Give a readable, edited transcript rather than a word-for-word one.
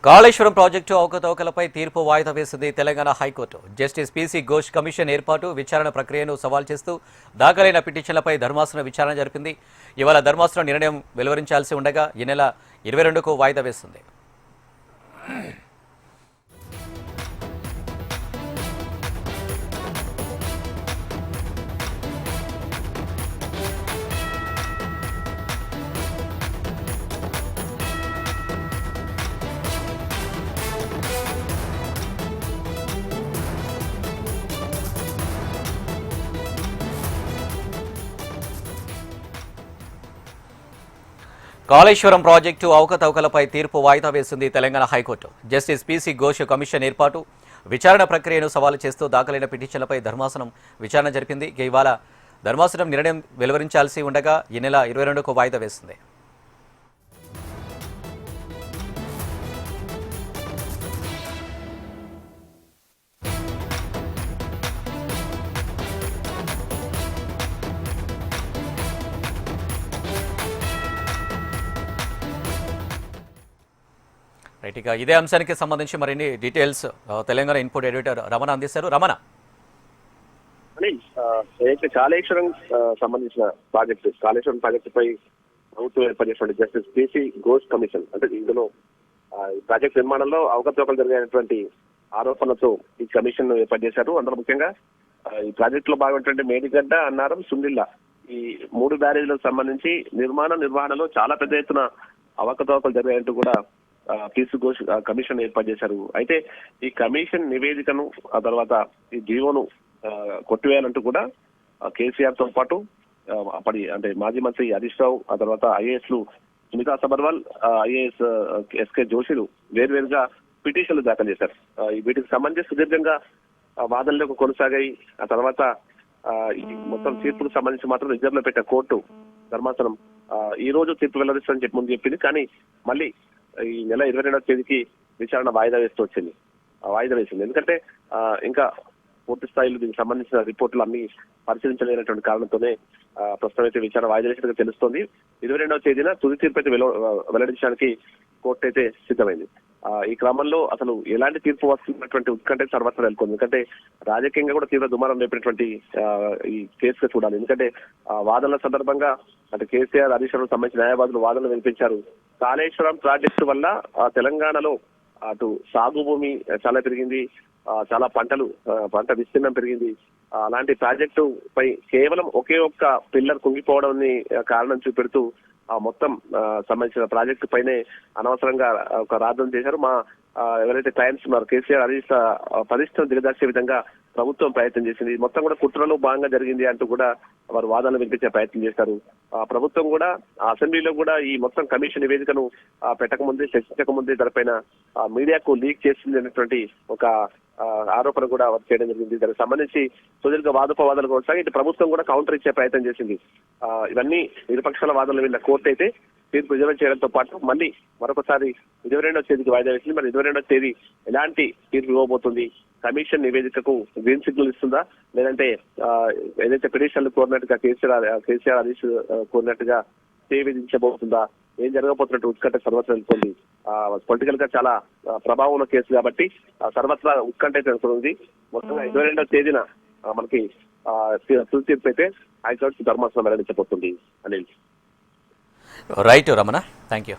Kaleshwaram project అవకతవకలపై తీర్పు వాయిదా వేసింది Telangana high court. Justice PC Ghosh commission ఏర్పాటు, విచారణ ప్రక్రియను సవాల్ చేస్తూ దాఖలైన పిటిషన్లపై ధర్మాసనం విచారణ జరిపింది. ఇవాళ ధర్మాసనం నిర్ణయం వెలువరించాల్సి ఉండగా ఈ నెల 22కు వాయిదా వేస్తుంది. కాళేశ్వరం ప్రాజెక్టు అవకతవకలపై తీర్పు వాయిదా వేసింది Telangana high court. Justice PC Ghosh commission ఏర్పాటు, విచారణ ప్రక్రియను సవాలు చేస్తూ దాఖలైన పిటిషన్లపై ధర్మాసనం విచారణ జరిపింది. ఇవాళ ధర్మాసనం నిర్ణయం వెలువరించాల్సి ఉండగా ఈ నెల 22కు వాయిదా వేసింది. రైట్, ఇక ఇదే అంశానికి సంబంధించి మరిన్ని details Telangana input editor Ramana అందిస్తారు. రమణ, ఏదైతే కాళేశ్వరం సంబంధించిన కాళేశ్వరం ప్రాజెక్టుపై ప్రభుత్వం ఏర్పాటు చేసినటువంటి జస్టిస్ పీసీ ఘోష్ కమిషన్, అంటే ఇందులో ప్రాజెక్టు నిర్మాణంలో అవకతవకలు జరిగినటువంటి ఆరోపణలతో ఈ కమిషన్ ఏర్పాటు చేశారు. అందులో ముఖ్యంగా ఈ ప్రాజెక్టులో భాగమైనటువంటి మేడిగడ్డ, అన్నారం, సుండిల్లా ఈ 3 బ్యారేజీలకు సంబంధించి నిర్వహణలో చాలా పెద్ద ఎత్తున అవకతవకలు జరిగాయంటూ కూడా పీసీ ఘోష్ కమిషన్ ఏర్పాటు చేశారు. అయితే ఈ కమిషన్ నివేదికను, ఆ తర్వాత ఈ జీవోను కొట్టివేయాలంటూ కూడా కేసీఆర్ తో పాటు అప్పటి అంటే మాజీ మంత్రి హరీష్ రావు, ఆ తర్వాత ఐఏఎస్లు సునీతా సబర్వాల్, ఐఏఎస్ ఎస్కే జోషిలు వేర్వేరుగా పిటిషన్లు దాఖలు చేశారు. వీటికి సంబంధించి సుదీర్ఘంగా వాదనలకు కొనసాగాయి. ఆ తర్వాత ఈ మొత్తం తీర్పుకు సంబంధించి మాత్రం రిజర్వ్ లో పెట్టే కోర్టు ధర్మాసనం ఈ రోజు తీర్పు వెల్లడిస్తుందని చెప్పి ముందు చెప్పింది. కానీ మళ్ళీ ఈ నెల 22వ తేదీకి విచారణ వాయిదా వేసింది. ఎందుకంటే ఇంకా పూర్తి స్థాయిలో దీనికి సంబంధించిన రిపోర్టులు అన్ని పరిశీలించలేనటువంటి కారణంతోనే ప్రస్తుతం అయితే విచారణ వాయిదా వేసినట్టుగా తెలుస్తోంది. 22వ తేదీన తుది తీర్పు అయితే వెల్లడించడానికి కోర్టు అయితే సిద్ధమైంది. ఈ క్రమంలో అసలు ఎలాంటి తీర్పు వస్తున్నటువంటి ఉత్కంఠ సర్వత్రా నెలకొంది. ఎందుకంటే రాజకీయంగా కూడా తీవ్ర దుమారం రేపినటువంటి ఈ కేసుగా చూడాలి. ఎందుకంటే వాదనల సందర్భంగా అంటే కేసీఆర్, హరీష్ రావుకు సంబంధించిన న్యాయవాదులు వాదనలు వినిపించారు. కాళేశ్వరం ప్రాజెక్టు వల్ల తెలంగాణలో అటు సాగు భూమి చాలా పెరిగింది, చాలా పంట విస్తీర్ణం పెరిగింది. అలాంటి ప్రాజెక్టు పై కేవలం ఒకే ఒక్క పిల్లర్ కుంగిపోవడం కారణం చూపెడుతూ మొత్తం సంబంధించిన ప్రాజెక్టు పైనే అనవసరంగా ఒక రాద్ధాంతం చేశారు. ఎవరైతే క్లయింట్స్ ఉన్నారు కేసీఆర్, హరీష్ పరిస్థితులను దిగదార్చే విధంగా ప్రభుత్వం ప్రయత్నం చేసింది. మొత్తం కూడా కుట్రలో భాగంగా జరిగింది అంటూ కూడా వారు వాదనలు వినిపించే ప్రయత్నం చేశారు. ప్రభుత్వం కూడా అసెంబ్లీలో కూడా ఈ మొత్తం కమిషన్ నివేదికను పెట్టకముందే, చర్చించకముందే దానిపైన మీడియాకు లీక్ చేసింది అనేటువంటి ఒక ఆరోపణ కూడా చేయడం జరిగింది. దానికి సంబంధించి సుదీర్ఘ వాదోపవాదాలు కొనసాగి ఇటు ప్రభుత్వం కూడా కౌంటర్ ఇచ్చే ప్రయత్నం చేసింది. ఇవన్నీ ఇరుపక్షాల వాదనలు విన్న కోర్టు అయితే తీర్పు రిజర్వ్ చేయడంతో పాటు మళ్ళీ మరొకసారి 22వ తేదీకి వాయిదా వేసింది. మరి 22వ తేదీ ఎలాంటి తీర్పు ఇవ్వబోతుంది? కమిషన్ నివేదికకు గ్రీన్ సిగ్నల్ ఇస్తుందా, లేదంటే ఏదైతే పిటిషన్లు కోరినట్టుగా కేసీఆర్ హరీష్ కోరినట్టుగా స్టే విధించబోతుందా? ఏం జరగబోతున్నట్టు ఉత్కంఠ సర్వత్రా నెలకొంది. పొలిటికల్ గా చాలా ప్రభావంలో కేసు కాబట్టి సర్వత్రా ఉత్కంఠ నెలకొంది. మొత్తంగా 22వ తేదీన మనకి తుది తీర్పు అయితే హైకోర్టు ధర్మాసనం వెల్లడించబోతుంది. Anil. Right Ramana, thank you.